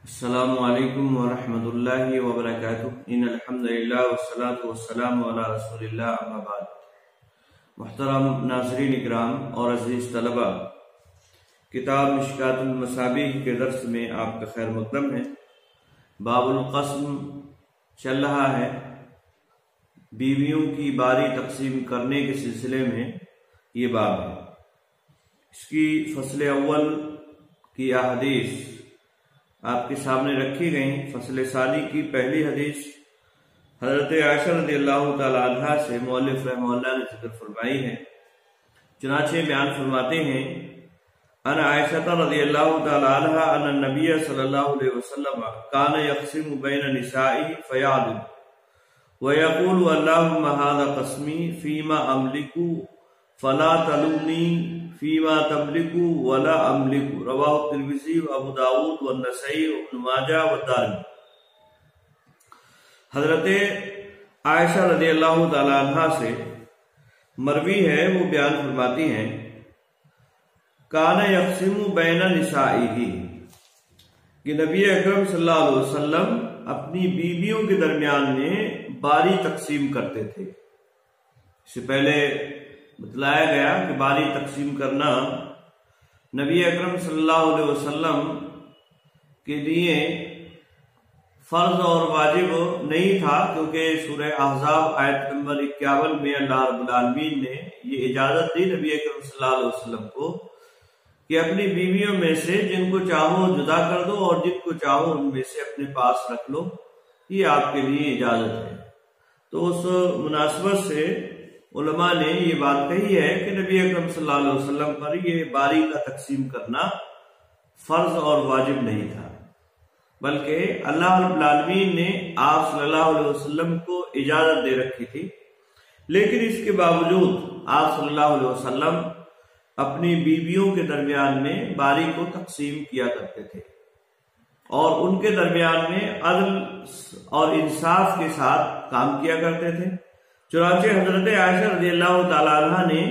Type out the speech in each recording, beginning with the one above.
السلام علیکم ورحمۃ اللہ وبرکاتہ ان الحمدللہ والصلاة والسلام علی رسول اللہ اما بعد۔ محترم ناظرین اکرام اور عزیز طلبہ، کتاب مشکات المصابیح کے درس میں آپ کا خیر مقدم ہے۔ باب القسم چل رہا ہے، بیویوں کی باری تقسیم کرنے کے سلسلے میں یہ باب ہے۔ اس کی فصل اول کی احادیث آپ کے سامنے رکھی گئیں۔ فصل ثانی کی پہلی حدیث حضرت عائشہ رضی اللہ تعالی عنہا سے مؤلف رحمہ اللہ نے ذکر فرمائی ہے۔ چنانچہ بیان فرماتے ہیں، ان عائشہ رضی اللہ تعالی عنہا ان النبی صلی اللہ علیہ وسلم کان یقسم بین نسائه فیعدل ویقول اللہم ھذا قسمی فیما املک فلا تلمنی فیما تملک ولا املک، رواہ الترمذی وابو داود والنسائی وابن ماجہ والدارمی۔ حضرت عائشہ رضی اللہ تعالی عنہا سے مروی ہے، وہ بیان فرماتی ہیں، کان یقسم بین نسائه، کہ نبی اکرم صلی اللہ علیہ وسلم اپنی بیویوں کے درمیان میں باری تقسیم کرتے تھے۔ اس سے پہلے بتلایا گیا کہ باری تقسیم کرنا نبی اکرم صلی اللہ علیہ وسلم کے لیے فرض اور واجب نہیں تھا، کیونکہ سورہ احزاب آیت نمبر 51 میں اللہ رب العالمین نے یہ اجازت دی نبی اکرم صلی اللہ علیہ وسلم کو کہ اپنی بیویوں میں سے جن کو چاہو جدا کر دو اور جن کو چاہو ان میں سے اپنے پاس رکھ لو، یہ آپ کے لیے اجازت ہے۔ تو اس مناسبت سے علماء نے یہ بات کہی ہے کہ نبی اکرم صلی اللہ علیہ وسلم پر یہ باری کا تقسیم کرنا فرض اور واجب نہیں تھا، بلکہ اللہ رب العالمین نے آپ صلی اللہ علیہ وسلم کو اجازت دے رکھی تھی۔ لیکن اس کے باوجود آپ صلی اللہ علیہ وسلم اپنی بیویوں کے درمیان میں باری کو تقسیم کیا کرتے تھے اور ان کے درمیان میں عدل اور انصاف کے ساتھ کام کیا کرتے تھے۔ چنانچہ حضرت عائشہ رضی اللہ تعالی عنہ نے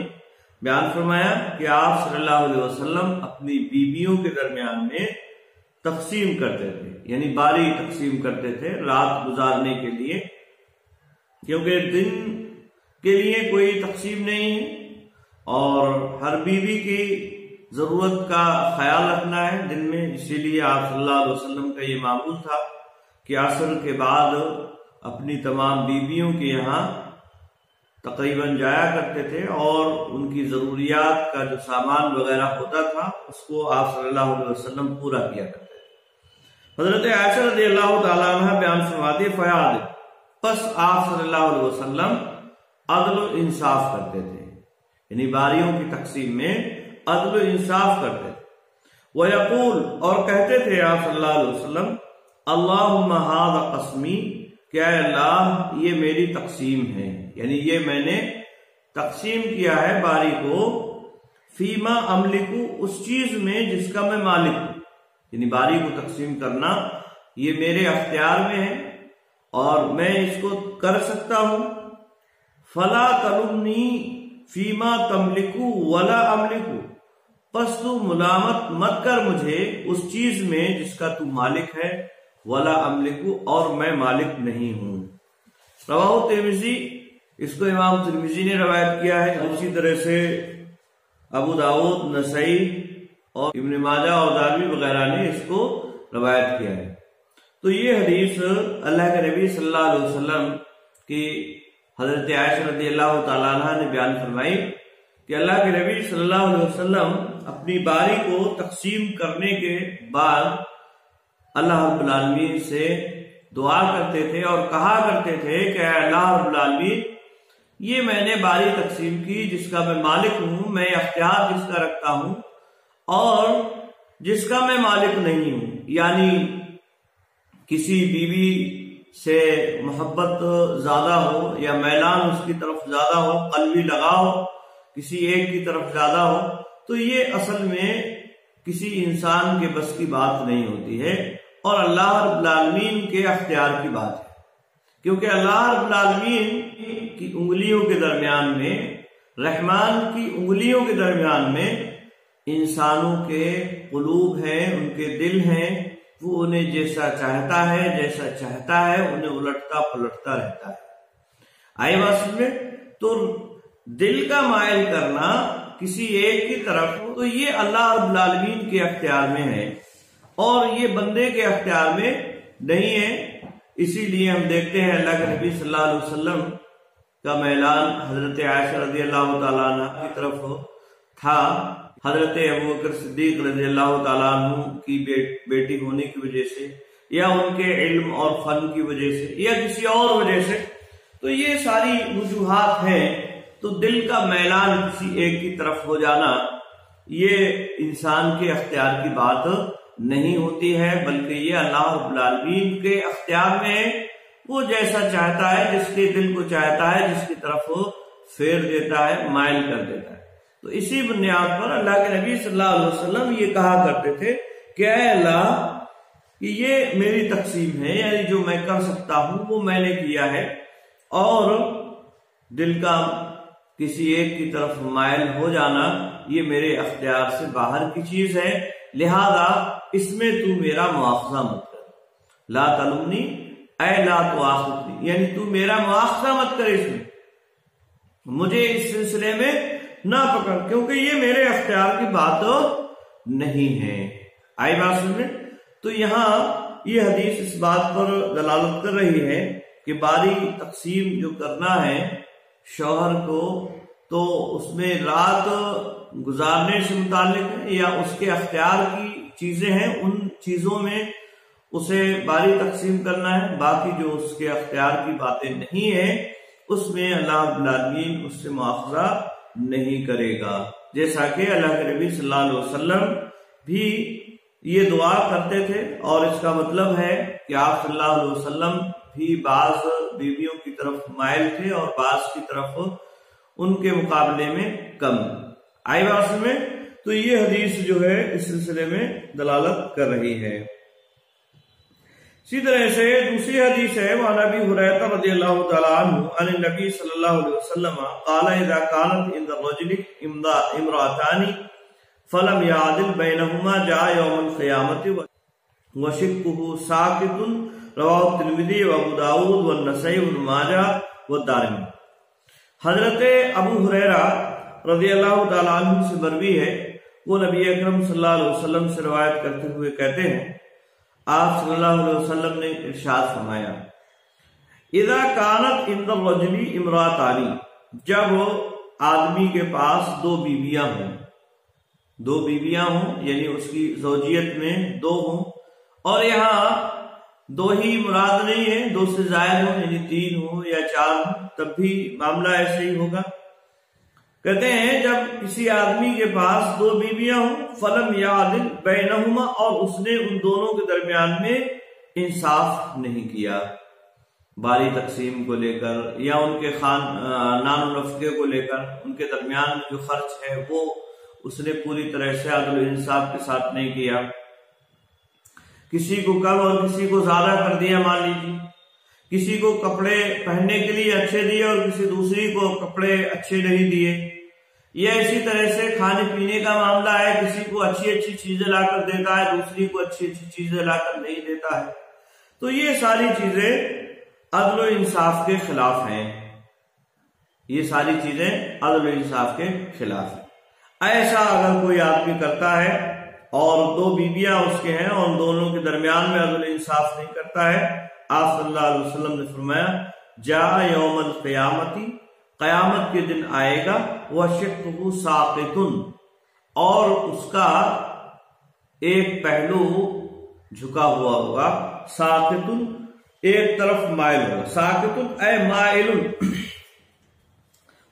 بیان فرمایا کہ آپ صلی اللہ علیہ وسلم اپنی بیویوں کے درمیان میں تقسیم کرتے تھے، یعنی باری تقسیم کرتے تھے رات گزارنے کے لیے، کیونکہ دن کے لیے کوئی تقسیم نہیں ہے اور ہر بیوی کی ضرورت کا خیال رکھنا ہے دن میں۔ اسی لیے آپ صلی اللہ علیہ وسلم کا یہ معمول تھا کہ عصر کے بعد اپنی تمام بیویوں کے یہاں تقریباً جایا کرتے تھے اور ان کی ضروریات کا جو سامان وغیرہ ہوتا تھا اس کو آپ صلی اللہ علیہ وسلم پورا کیا کرتے تھے۔ حضرت عائشہ رضی اللہ تعالی عنہ بیان فرماتے فیعدل، پس آپ صلی اللہ علیہ وسلم عدل و انصاف کرتے تھے، یعنی باریوں کی تقسیم میں عدل و انصاف کرتے تھے۔ وَيَقُول، اور کہتے تھے آپ صلی اللہ علیہ وسلم، اللہم ھذا قسمی، کہ اے اللہ یہ میری تقسیم ہے، یعنی یہ میں نے تقسیم کیا ہے باری کو، فیما املکو، اس چیز میں جس کا میں مالک ہوں، یعنی باری کو تقسیم کرنا یہ میرے اختیار میں ہے اور میں اس کو کر سکتا ہوں۔ فلا تلمنی فیما تملکو ولا املکو، پس تو ملامت مت کر مجھے اس چیز میں جس کا تو مالک ہے، ولا املکو، اور میں مالک نہیں ہوں۔ رواہ ترمذی، اس کو امام ترمذی نے روایت کیا ہے، اسی طرح سے ابو داود، نسائی اور ابن ماجہ اور دارمی وغیرہ نے اس کو روایت کیا ہے۔ تو یہ حدیث اللہ کے نبی صلی اللہ علیہ وسلم کی حضرت عائشہ رضی اللہ تعالی عنہ نے بیان فرمائی کہ اللہ کے نبی صلی اللہ علیہ وسلم اپنی باری کو تقسیم کرنے کے بعد اللہ رب العالمین سے دعا کرتے تھے اور کہا کرتے تھے کہ اے اللہ رب العالمین، یہ میں نے باری تقسیم کی جس کا میں مالک ہوں، میں اختیار جس کا رکھتا ہوں، اور جس کا میں مالک نہیں ہوں، یعنی کسی بیوی سے محبت زیادہ ہو یا میلان اس کی طرف زیادہ ہو، قلبی لگاؤ کسی ایک کی طرف زیادہ ہو، تو یہ اصل میں کسی انسان کے بس کی بات نہیں ہوتی ہے اور اللہ رب العالمین کے اختیار کی بات ہے، کیونکہ اللہ رب العالمین کی انگلیوں کے درمیان میں، رحمان کی انگلیوں کے درمیان میں انسانوں کے قلوب ہیں، ان کے دل ہیں، وہ انہیں جیسا چاہتا ہے انہیں الٹتا پلٹتا رہتا ہے۔ آئی بات سمجھ میں؟ تو دل کا مائل کرنا کسی ایک کی طرف تو یہ اللہ رب العالمین کے اختیار میں ہے اور یہ بندے کے اختیار میں نہیں ہے۔ اسی لیے ہم دیکھتے ہیں اللہ کے نبی صلی اللہ علیہ وسلم کا میلان حضرت عائشہ رضی اللہ تعالیٰ عنہ کی طرف تھا، حضرت ابوبکر صدیق رضی اللہ تعالیٰ عنہ کی بیٹی ہونے کی وجہ سے یا ان کے علم اور فن کی وجہ سے یا کسی اور وجہ سے، تو یہ ساری وجوہات ہیں۔ تو دل کا میلان کسی ایک کی طرف ہو جانا یہ انسان کے اختیار کی بات نہیں ہوتی ہے، بلکہ یہ اللہ رب العالمین کے اختیار میں ہے۔ وہ جیسا چاہتا ہے، جس کے دل کو چاہتا ہے، جس کی طرف وہ پھیر دیتا ہے، مائل کر دیتا ہے۔ تو اسی بنیاد پر اللہ کے نبی صلی اللہ علیہ وسلم یہ کہا کرتے تھے کہ اے اللہ، یہ میری تقسیم ہے، یعنی جو میں کر سکتا ہوں وہ میں نے کیا ہے، اور دل کا کسی ایک کی طرف مائل ہو جانا یہ میرے اختیار سے باہر کی چیز ہے، لہذا اس میں تو میرا مواخذہ مت کر، لا تلمنی اے لا تؤاخذنی، یعنی تو میرا مواخذہ مت کر، اس میں مجھے اس سلسلے میں نہ پکڑ، کیونکہ یہ میرے اختیار کی بات نہیں ہے۔ آئی بات سمجھ میں؟ تو یہاں یہ حدیث اس بات پر دلالت کر رہی ہے کہ باری تقسیم جو کرنا ہے شوہر کو، تو اس میں رات گزارنے سے متعلق ہے یا اس کے اختیار کی چیزیں ہیں، ان چیزوں میں اسے باری تقسیم کرنا ہے، باقی جو اس کے اختیار کی باتیں نہیں ہیں اس میں اللہ رب العالمین اس سے مواخذہ نہیں کرے گا۔ جیسا کہ اللہ کے نبی صلی اللہ علیہ وسلم بھی یہ دعا کرتے تھے، اور اس کا مطلب ہے کہ آپ صلی اللہ علیہ وسلم بھی بعض بیویوں کی طرف مائل تھے اور بعض کی طرف ان کے مقابلے میں کم۔ آئی بات میں؟ تو یہ حدیث جو ہے اس سلسلے میں دلالت کر رہی ہے۔ اسی طرح سے دوسری حدیث ہے وعن ابی ہریرہ رضی اللہ تعالی عنہ عن النبی صلی اللہ علیہ وسلم قال اذا كانت عند الرجل امرأتان فلم يعدل بينهما جاء يوم القيامة وشقه ساقط رواه الترمذی وابو داود والنسائی وابن ماجہ والدارمی۔ حضرت ابو ہریرہ رضی اللہ تعالی عنہ سے مروی ہے، وہ نبی اکرم صلی اللہ علیہ وسلم سے روایت کرتے ہوئے کہتے ہیں، آپ صلی اللہ علیہ وسلم نے ارشاد فرمایا، اذا کانت عند الرجل امرأتان، جب آدمی کے پاس دو بیویاں ہوں، یعنی اس کی زوجیت میں دو ہوں، اور یہاں دو ہی مراد نہیں ہے، دو سے زائد ہوں، یعنی تین ہوں یا چار ہوں، تب بھی معاملہ ایسے ہی ہوگا۔ کہتے ہیں جب کسی آدمی کے پاس دو بیویاں ہوں، فلم یعدل بینہما، اور اس نے ان دونوں کے درمیان میں انصاف نہیں کیا، باری تقسیم کو لے کر یا ان کے نان و نفقے کو لے کر، ان کے درمیان جو خرچ ہے وہ اس نے پوری طرح سے عدل و انصاف کے ساتھ نہیں کیا، کسی کو کم اور کسی کو زیادہ کر دیا، مان لیجیے کسی کو کپڑے پہننے کے لیے اچھے دیے اور کسی دوسری کو کپڑے اچھے نہیں دیے، یا اسی طرح سے کھانے پینے کا معاملہ ہے، کسی کو اچھی اچھی چیزیں لا کر دیتا ہے، دوسری کو اچھی اچھی چیزیں لا کر نہیں دیتا ہے، تو یہ ساری چیزیں عدل و انصاف کے خلاف ہیں، یہ ساری چیزیں عدل و انصاف کے خلاف ہیں۔ ایسا اگر کوئی آدمی کرتا ہے اور دو بیویاں اس کے ہیں اور دونوں کے درمیان میں عدل و انصاف نہیں کرتا ہے، آپ صلی اللہ علیہ وسلم نے فرمایا جاء یوم القیامتی، قیامت کے دن آئے گا، وشقہ ساقط، اور اس کا ایک پہلو جھکا ہوا ہوگا، ساقط ایک طرف مائل ہوگا، ساقط اے مائل،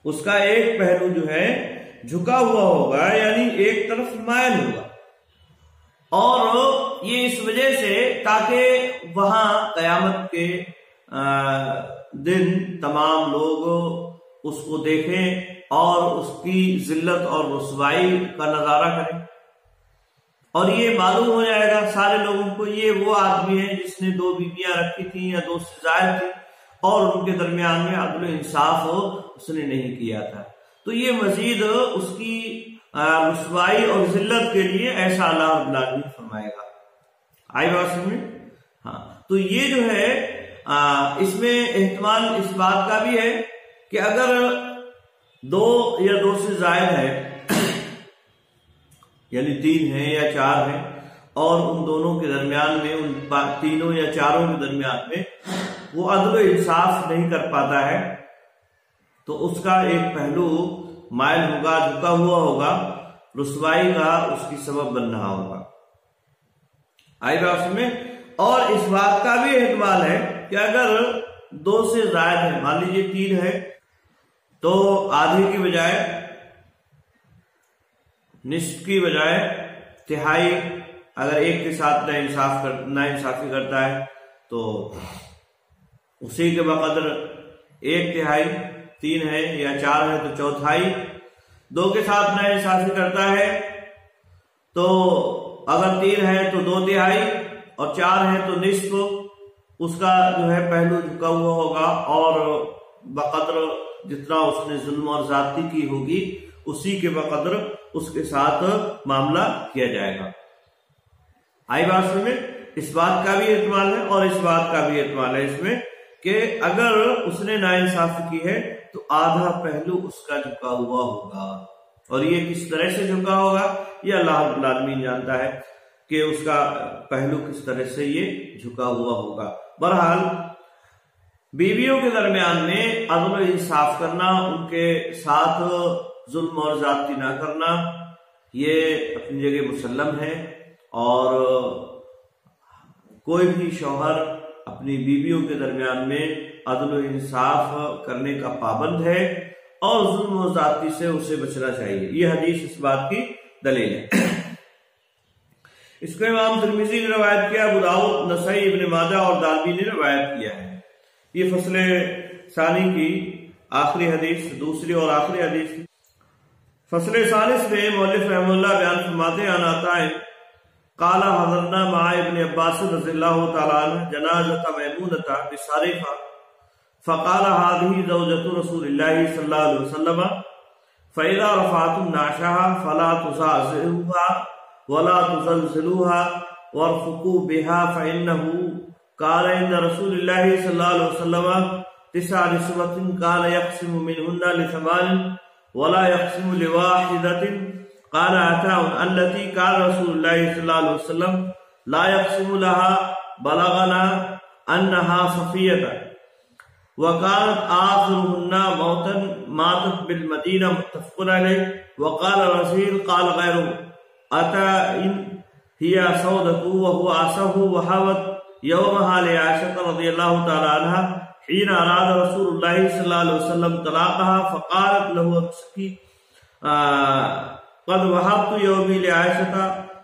اس کا ایک پہلو جو ہے جھکا ہوا ہوگا، یعنی ایک طرف مائل ہوگا، اور یہ اس وجہ سے تاکہ وہاں قیامت کے دن تمام لوگ اس کو دیکھیں اور اس کی ذلت اور رسوائی کا نظارہ کریں، اور یہ معلوم ہو جائے گا سارے لوگوں کو یہ وہ آدمی ہے جس نے دو بیویاں رکھی تھیں یا دو سے زائد تھی اور ان کے درمیان میں عدل و انصاف اس نے نہیں کیا تھا، تو یہ مزید اس کی رسوائی اور ذلت کے لیے ایسا اللہ رب العالمین فرمائے گا۔ آئی بات سمجھ میں؟ ہاں، تو یہ جو ہے اس میں احتمال اس بات کا بھی ہے کہ اگر 2 یا 2 سے زائد ہے، یعنی 3 ہیں یا 4 ہیں، اور ان دونوں کے درمیان میں، ان 3 یا 4 کے درمیان میں وہ عدل و انصاف نہیں کر پاتا ہے، تو اس کا ایک پہلو مائل ہوگا، جھکا ہوا ہوگا، رسوائی کا اس کی سبب بن رہا ہوگا۔ آئی بات میں؟ اور اس بات کا بھی احتمال ہے کہ اگر 2 سے زائد ہے، مان لیجیے 3 ہے، تو آدھے کی بجائے، نصف کی بجائے تہائی اگر ایک کے ساتھ ناانصافی کرتا ہے تو اسی کے بقدر 1/3، 3 ہے یا 4 ہے تو چوتھائی، 2 کے ساتھ ناانصافی کرتا ہے تو اگر 3 ہے تو 2/3 اور 4 ہے تو نصف، اس کا جو ہے پہلو جھکا ہوا ہوگا، اور بقدر جتنا اس نے ظلم اور زیادتی کی ہوگی اسی کے بقدر اس کے ساتھ معاملہ کیا جائے گا۔ آئی بات میں؟ اس بات کا بھی احتمال ہے اور اس بات کا بھی احتمال ہے اس میں کہ اگر اس نے ناانصافی کی ہے تو آدھا پہلو اس کا جھکا ہوا ہوگا، اور یہ کس طرح سے جھکا ہوگا یہ اللہ رب العالمین جانتا ہے کہ اس کا پہلو کس طرح سے یہ جھکا ہوا ہوگا۔ بہرحال بیویوں کے درمیان میں عدل و انصاف کرنا، ان کے ساتھ ظلم اور زیادتی نہ کرنا، یہ اپنی جگہ مسلم ہے، اور کوئی بھی شوہر اپنی بیویوں کے درمیان میں عدل و انصاف کرنے کا پابند ہے، اور ظلم و زیادتی سے اسے بچنا چاہیے۔ یہ حدیث اس بات کی دلیل ہے۔ اس کو امام ترمذی نے روایت کیا، ابو داؤد، نسائی، ابن ماجہ اور دارمی نے روایت کیا ہے۔ یہ فصل ثانی کی آخری حدیث، دوسری اور آخری حدیث۔ فصل ثالث میں مؤلف رحمہ اللہ بیان فرماتے ہیں، آتا ہے قال حضرنا مع ابن عباس رضی اللہ تعالی عنہ جنازۃ میمونۃ بصریفہ فقال هذه زوجة رسول الله صلی اللہ علیہ وسلم فإذا رفعتم نعشها فلا تزعزعوها ولا تزلزلوها وارفقوا بها فإنه قال عند رسول الله صلی اللہ علیہ وسلم 9 نسوة كان يقسم منهن ل8 ولا يقسم لواحدة قال عطاء التي قال رسول الله صلی اللہ علیہ وسلم لا يقسم لها بلغنا أنها صفية وقالت آخرهن موتا ماتت بالمدينة متفق عليه وقال رسول قال غيره عطاء هي سودة وهو عصاه وحاوت يومها لعائشة رضي الله تعالى عنها حين أراد رسول الله صلى الله عليه وسلم طلاقها فقالت له امسكي قد وهبت يومي لعائشة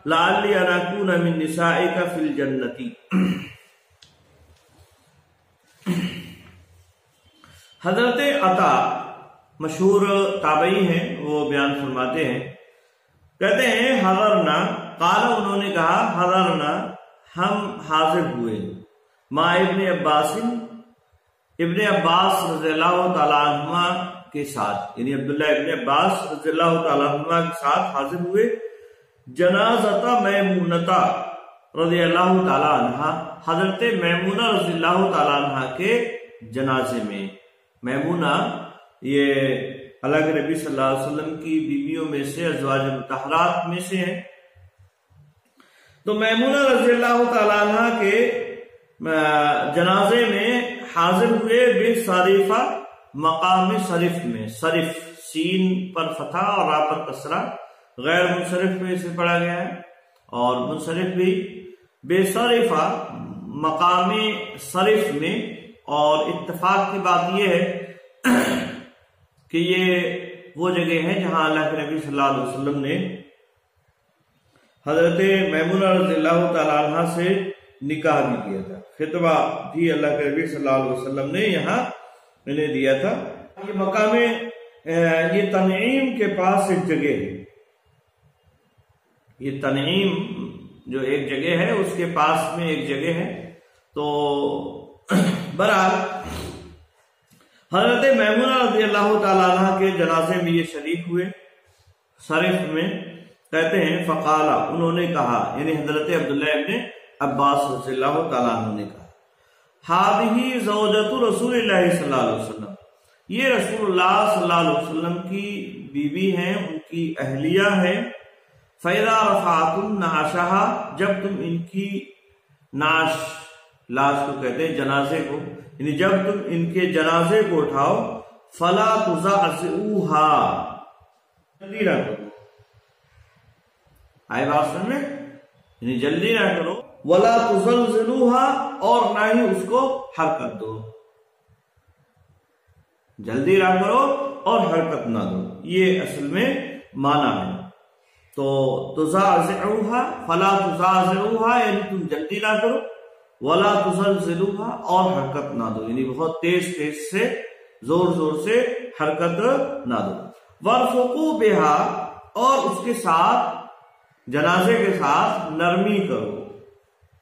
لعلی ان اکون من نسائک فی الجنة۔ حضرت عطا مشہور تابعی ہیں، وہ بیان فرماتے ہیں، کہتے ہیں حضرنا، قال انہوں نے کہا، حضرنا ہم حاضر ہوئے، مع ابن عباس، ابن عباس رضی اللہ تعالیٰ عنہما کے ساتھ، یعنی عبداللہ ابن عباس رضی اللہ تعالیٰ عنہما کے ساتھ حاضر ہوئے، جنازہ میمونہ رضی اللہ تعالیٰ عنہ، حضرت میمونہ رضی اللہ تعالیٰ عنہ کے جنازے میں۔ میمونہ یہ اللہ کے نبی صلی اللہ علیہ وسلم کی بیویوں میں سے، ازواج مطہرات میں سے ہیں۔ تو میمونہ رضی اللہ تعالیٰ عنہ کے جنازے میں حاضر ہوئے، بصریفہ، مقام صرف میں، صرف سین پر فتح اور را پر کسرہ، غیر منصرف میں اسے پڑھا گیا ہے، اور منصرف بھی بصریفہ مقام صرف میں۔ اور اتفاق کی بات یہ ہے کہ یہ وہ جگہ ہے جہاں اللہ کے نبی صلی اللہ علیہ وسلم نے حضرت میمونہ رضی اللہ تعالیٰ عنہ سے نکاح بھی کیا تھا، خطبہ بھی اللہ کے نبی صلی اللہ علیہ وسلم نے یہاں انہیں دیا تھا۔ یہ مقام یہ تنعیم کے پاس ایک جگہ ہے، یہ تنعیم جو ایک جگہ ہے اس کے پاس میں ایک جگہ ہے۔ تو برحال حضرت میمونہ رضی اللہ تعالیٰ عنہ کے جنازے میں یہ شریک ہوئے صرف میں، کہتے ہیں فقالا، انہوں نے کہا، یعنی حضرت عبداللہ ابن عباس رضی اللہ تعالیٰ عنہ نے کہا ہذہ زوجۃ رسول اللہ صلی اللہ علیہ وسلم، یہ رسول اللہ صلی اللہ علیہ وسلم کی بیوی ہیں، ان کی اہلیہ ہے۔ فَإِذَا رَفَعْتُمْ نَعَشَهَا، جب تم ان کی نعش، لاش کو کہتے ہیں جنازے کو، یعنی جب تم ان کے جنازے کو اٹھاؤ، فَلَا تُزَعْزِئُوهَا، جلدی نہ کرو، آئے بات سن میں، یعنی جلدی نہ کرو، وَلَا تُزَلْزِلُوهَا، اور نہ ہی اس کو حرکت دو، جلدی نہ کرو اور حرکت نہ دو، یہ اصل میں معنی ہے۔ تو تُزَعْزِعُوهَا، فَلَا تُزَعْزِعُوهَا یعنی تم جلدی نہ کرو، وَلَا تُزَلْزِلُوهَا اور حرکت نہ دو، یعنی بہت تیز سے زور سے حرکت نہ دو۔ وَارْفُقُوا بِهَا، اور اس کے ساتھ جنازے کے ساتھ نرمی کرو۔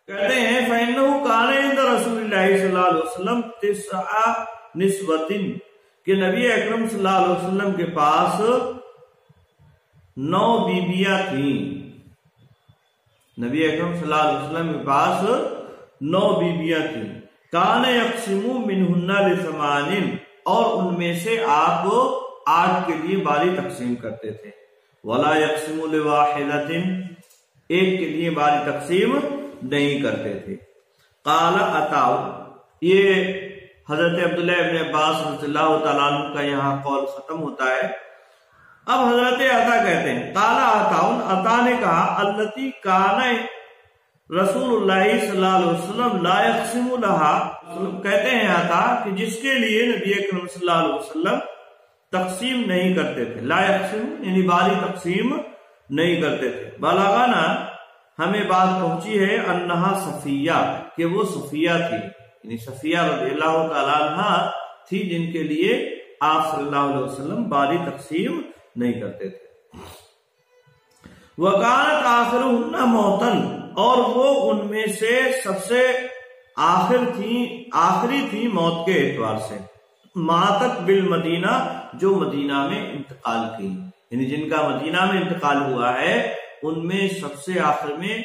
کہتے ہیں فَإِنَّهُ كَانَ عِندَ رَسُولِ اللَّهِ صلی اللہ علیہ وسلم 9 نسوة، کہ نبی اکرم صلی اللہ علیہ وسلم کے پاس 9 بیبیاں تھیں، نبی اکرم صلی اللہ علیہ وسلم کے پاس 9 بیبیاں تھیں۔ کَانَ يَقْسِمُ مِنْهُنَّ ل8، اور ان میں سے آپ 8 کے لیے باری تقسیم کرتے تھے۔ وَلَا يَقْسِمُ لِوَاحِدَةٍ، ایک کے لیے باری تقسیم نہیں کرتے تھے۔ قَالَ عَطَاءُ، یہ حضرت عبداللہ ابن عباس رضی اللہ تعالیٰ عنہ کا یہاں قول ختم ہوتا ہے۔ اب حضرت عطا کہتے ہیں قَالَ عَطَاءٌ، عطا نے کہا الَّتِي كَانَ رسول اللہ صلی اللہ علیہ وسلم لا يقسم لها، کہتے ہیں عطا کہ جس کے لیے نبی اکرم صلی اللہ علیہ وسلم تقسیم نہیں کرتے تھے، لا یقسم یعنی باری تقسیم نہیں کرتے تھے۔ بلغنا، ہمیں بات پہنچی ہے انہا صفیہ، کہ وہ صفیہ تھی، یعنی صفیہ رضی اللہ تعالیٰ عنہ تھی جن کے لیے آپ صلی اللہ علیہ وسلم باری تقسیم نہیں کرتے تھے۔ وَكَانَتْ آخِرُهُنَّ مَوْتًا، اور وہ ان میں سے سب سے آخری تھی موت کے اعتبار سے۔ ماتت بالمدینہ، جو مدینہ میں انتقال کی، یعنی جن کا مدینہ میں انتقال ہوا ہے ان میں سب سے آخر میں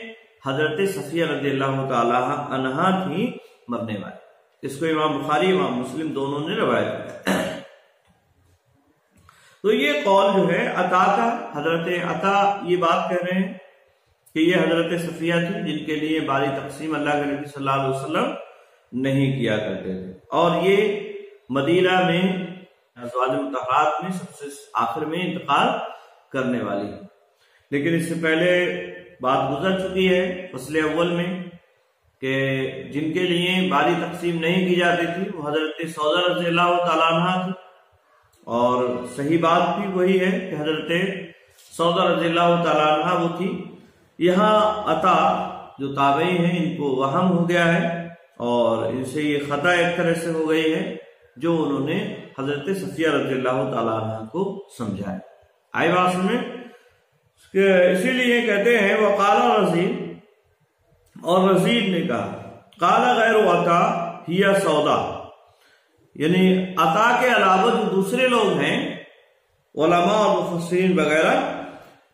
حضرت صفیہ رضی اللہ تعالی عنہا تھی مرنے والی۔ اس کو امام بخاری امام مسلم دونوں نے روایت کیا۔ تو یہ قول جو ہے عطا کا، حضرت عطا یہ بات کہہ رہے ہیں کہ یہ حضرت صفیہ تھی جن کے لیے باری تقسیم اللہ کے نبی صلی اللہ علیہ وسلم نہیں کیا کرتے تھے، اور یہ مدینہ میں ازواج مطہرات میں سب سے آخر میں انتقال کرنے والی۔ لیکن اس سے پہلے بات گزر چکی ہے فصل اول میں کہ جن کے لیے باری تقسیم نہیں کی جاتی تھی وہ حضرت سودا رضی اللہ تعالیٰ عنہ تھی، اور صحیح بات بھی وہی ہے کہ حضرت سودا رضی اللہ تعالیٰ عنہ وہ تھی۔ یہاں عطا جو تابعی ہیں ان کو وہم ہو گیا ہے اور ان سے یہ خطا ایک طرح سے ہو گئی ہے جو انہوں نے حضرت صفیہ رضی اللہ تعالیٰ عنہ کو سمجھا ہے۔ آئی بات میں اسی لیے کہتے ہیں وقال رزید، اور رزید نے کہا قال غیر عطا ہی سودا، یعنی عطا کے علاوہ جو دوسرے لوگ ہیں علماء اور مفسرین وغیرہ،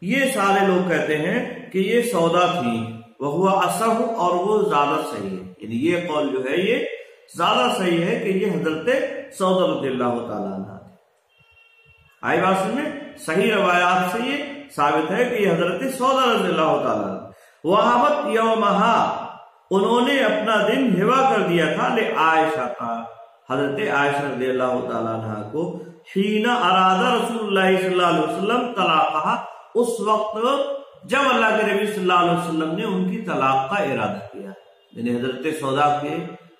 یہ سارے لوگ کہتے ہیں کہ یہ سودا تھی، وہ اصح، اور وہ زیادہ صحیح ہے، یعنی یہ قول جو ہے یہ زیادہ صحیح ہے کہ یہ حضرت سودا رضی اللہ تعالیٰ عنہ تھی۔ آئی بات میں صحیح روایات سے یہ ثابت ہے کہ یہ حضرت سودا رضی اللہ تعالیٰ عنہ۔ وہابت یومہا، انہوں نے اپنا دن ہبا کر دیا تھا لعائشہ کا، حضرت عائشہ رضی اللہ تعالیٰ عنہ کو، حین اراد رسول اللہ صلی اللہ علیہ وسلم طلاقہ، اس وقت جب اللہ کے نبی صلی اللہ علیہ وسلم نے ان کی طلاق کا ارادہ کیا، یعنی حضرت سودا کے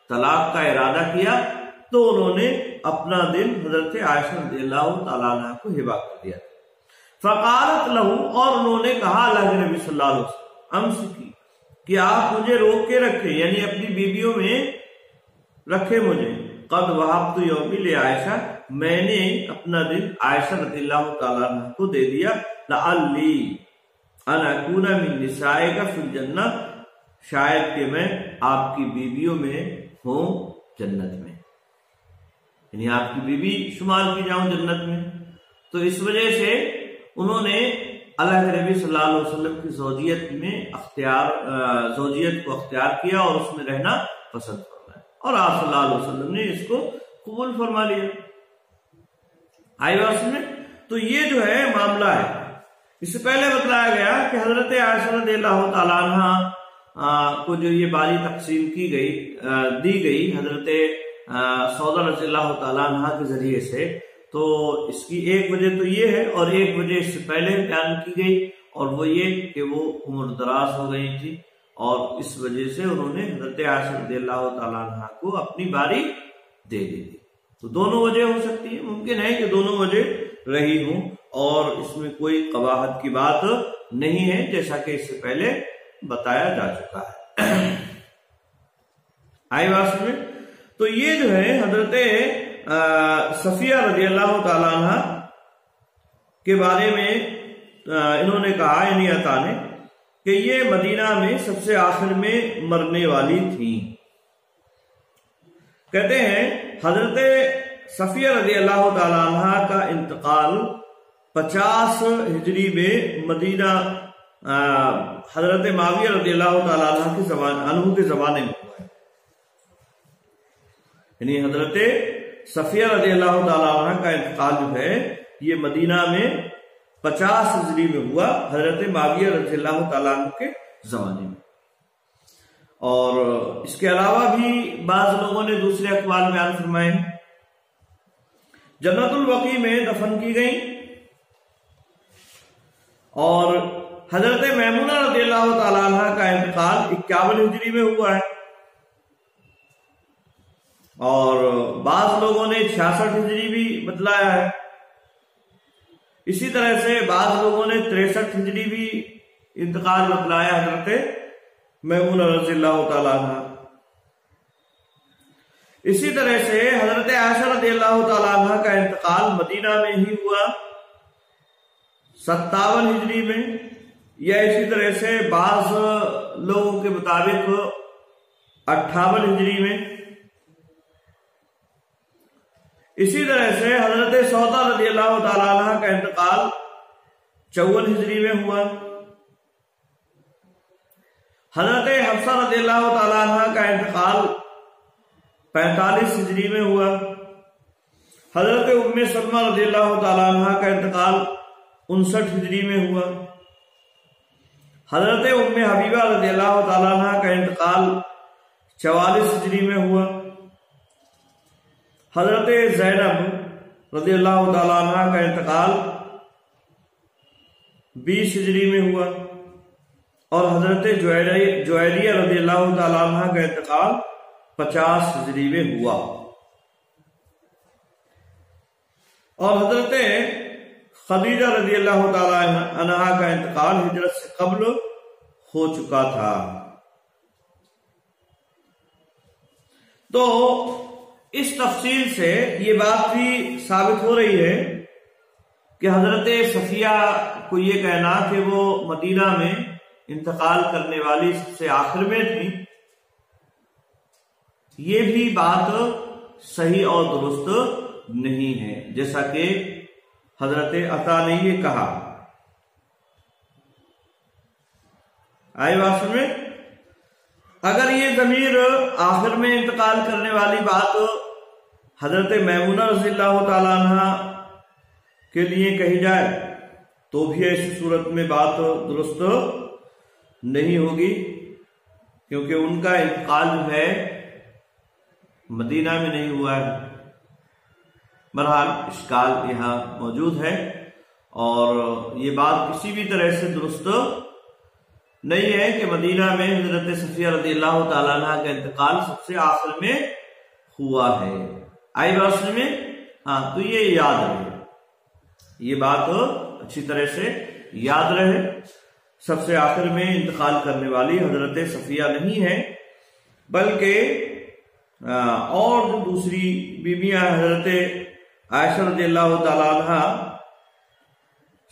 طلاق کا ارادہ کیا تو انہوں نے اپنا دن حضرت عائشہ رضی اللہ تعالیٰ عنہ کو ہبا کر دیا۔ فقالت لہو، اور انہوں نے کہا اللہ کے نبی صلی اللہ علیہ وسلم امسکی، کہ آپ مجھے روک کے رکھے، یعنی اپنی بیویوں میں رکھے مجھے، قد وہبت یومی لعائشہ، میں نے اپنا دن عائشہ رضی اللہ تعالیٰ عنہ کو دے دیا، لعلی ان اکون من نسائک فی الجنہ، شاید کہ میں آپ کی بیویوں میں ہوں جنت میں، یعنی آپ کی بیوی شمار کی جاؤں جنت میں۔ تو اس وجہ سے انہوں نے اللہ کے نبی صلی اللہ علیہ وسلم کی زوجیت کو اختیار کیا اور اس میں رہنا پسند فرمایا، اور آپ صلی اللہ علیہ وسلم نے اس کو قبول فرما لیا۔ آئی بات سمجھے؟ تو یہ جو ہے معاملہ ہے۔ اس سے پہلے بتلایا گیا کہ حضرت عائشہ رضی اللہ تعالیٰ عنہ کو جو یہ باری تقسیم دی گئی حضرت سودا رضی اللہ تعالیٰ عنہ کے ذریعے سے، تو اس کی ایک وجہ تو یہ ہے، اور ایک وجہ اس سے پہلے بیان کی گئی، اور وہ یہ کہ وہ عمر دراز ہو گئی تھی، اور اس وجہ سے انہوں نے حضرت عائشہ رضی اللہ تعالیٰ عنہ کو اپنی باری دے دی تھی۔ تو دونوں وجہ ہو سکتی ہے، ممکن ہے کہ دونوں وجہ رہی ہوں، اور اس میں کوئی قباحت کی بات نہیں ہے، جیسا کہ اس سے پہلے بتایا جا چکا ہے۔ آئی بات میں تو یہ جو ہے حضرت صفیہ رضی اللہ تعالیٰ عنہ کے بارے میں انہوں نے کہا، یعنی عطا نے، کہ یہ مدینہ میں سب سے آخر میں مرنے والی تھیں۔ کہتے ہیں حضرت صفیہ رضی اللہ تعالیٰ عنہ کا انتقال 50 ہجری میں مدینہ حضرت معاویہ رضی اللہ تعالیٰ عنہ کے زمانے میں ہوا ہے، یعنی حضرت صفیہ رضی اللہ تعالیٰ عنہ کا انتقال جو ہے یہ مدینہ میں 50 ہجری میں ہوا، حضرت معاویہ رضی اللہ تعالیٰ عنہ کے زمانے میں۔ اور اس کے علاوہ بھی بعض لوگوں نے دوسرے اقوال بیان فرمائے، جنت البقیع میں دفن کی گئی، اور حضرت میمونہ رضی اللہ تعالیٰ عنہ کا انتقال 51 ہجری میں ہوا ہے، اور بعض لوگوں نے 66 ہجری بھی بتلایا ہے۔ اسی طرح سے بعض لوگوں نے 63 ہجری بھی انتقال بتلایا حضرت میمونہ رضی اللہ تعالیٰ عنہ۔ اسی طرح سے حضرت عائشہ رضی اللہ تعالیٰ عنہ کا انتقال مدینہ میں ہی ہوا 57 ہجری میں، یا اسی طرح سے بعض لوگوں کے مطابق 58 ہجری میں۔ اسی طرح سے حضرت سودا رضی اللہ تعالیٰ عنہ کا انتقال 54 ہجری میں ہوا، حضرت حفصہ رضی اللہ تعالیٰ عنہ کا انتقال 45 ہجری میں ہوا، حضرت ام سلمہ رضی اللہ تعالیٰ عنہ کا انتقال 59 ہجری میں ہوا، حضرت ام حبیبہ رضی اللہ تعالیٰ عنہ کا انتقال 44 ہجری میں ہوا، حضرت زینب رضی اللہ تعالیٰ عنہ کا انتقال 20 ہجری میں ہوا، اور حضرت جویریہ رضی اللہ تعالیٰ عنہ کا انتقال 50 ہجری میں ہوا، اور حضرت خدیجہ رضی اللہ تعالیٰ عنہ کا انتقال ہجرت سے قبل ہو چکا تھا۔ تو اس تفصیل سے یہ بات بھی ثابت ہو رہی ہے کہ حضرت صفیہ کو یہ کہنا کہ وہ مدینہ میں انتقال کرنے والی سب سے آخر میں تھی، یہ بھی بات صحیح اور درست نہیں ہے، جیسا کہ حضرت عطا نے یہ کہا۔ آئی بات سمجھ؟ اگر یہ ضمیر آخر میں انتقال کرنے والی بات حضرت میمونہ رضی اللہ تعالیٰ عنہ کے لیے کہی جائے تو بھی ایسی صورت میں بات درست نہیں ہوگی، کیونکہ ان کا انتقال جو ہے مدینہ میں نہیں ہوا ہے۔ بہرحال اشکال یہاں موجود ہے، اور یہ بات کسی بھی طرح سے درست نہیں ہے کہ مدینہ میں حضرت صفیہ رضی اللہ تعالیٰ عنہ کا انتقال سب سے آخر میں ہوا ہے۔ آئی بات میں؟ ہاں، تو یہ یاد رہے، یہ بات اچھی طرح سے یاد رہے، سب سے آخر میں انتقال کرنے والی حضرت صفیہ نہیں ہے، بلکہ اور جو دوسری بیویاں حضرت عائشہ رضی اللہ تعالیٰ عنہ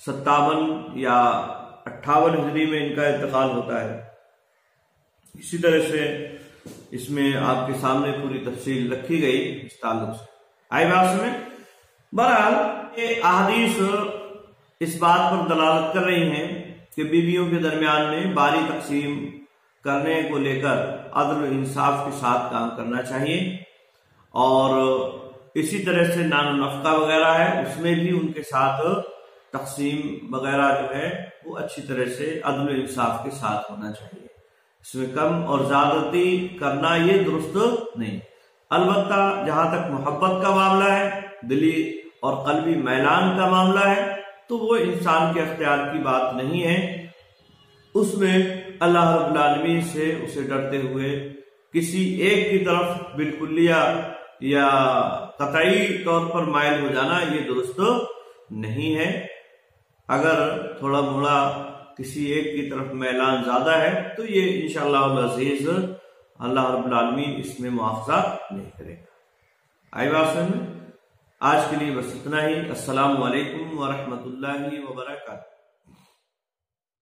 57 یا 58 ہجری میں ان کا انتقال ہوتا ہے۔ اسی طرح سے اس میں آپ کے سامنے پوری تفصیل رکھی گئی اس تعلق سے۔ آئی بات میں؟ بہرحال یہ احادیث اس بات پر دلالت کر رہی ہیں کہ بیویوں کے درمیان میں باری تقسیم کرنے کو لے کر عدل و انصاف کے ساتھ کام کرنا چاہیے، اور اسی طرح سے نان و نفقہ وغیرہ ہے اس میں بھی ان کے ساتھ تقسیم وغیرہ جو ہے وہ اچھی طرح سے عدل و انصاف کے ساتھ ہونا چاہیے، اس میں کم اور زیادتی کرنا یہ درست نہیں۔ البتہ جہاں تک محبت کا معاملہ ہے، دلی اور قلبی میلان کا معاملہ ہے، تو وہ انسان کے اختیار کی بات نہیں ہے، اس میں اللہ رب العالمین سے اسے ڈرتے ہوئے کسی ایک کی طرف بالکلیہ یا قطعی طور پر مائل ہو جانا یہ درست نہیں ہے۔ اگر تھوڑا بڑا کسی ایک کی طرف میلان زیادہ ہے تو یہ انشاءاللہ العزیز اللہ رب العالمین اس میں مواخذہ نہیں کرے گا۔ آئی بات سمجھ میں؟ آج کے لیے بس اتنا ہی۔ السلام علیکم ورحمۃ اللہ وبرکاتہ۔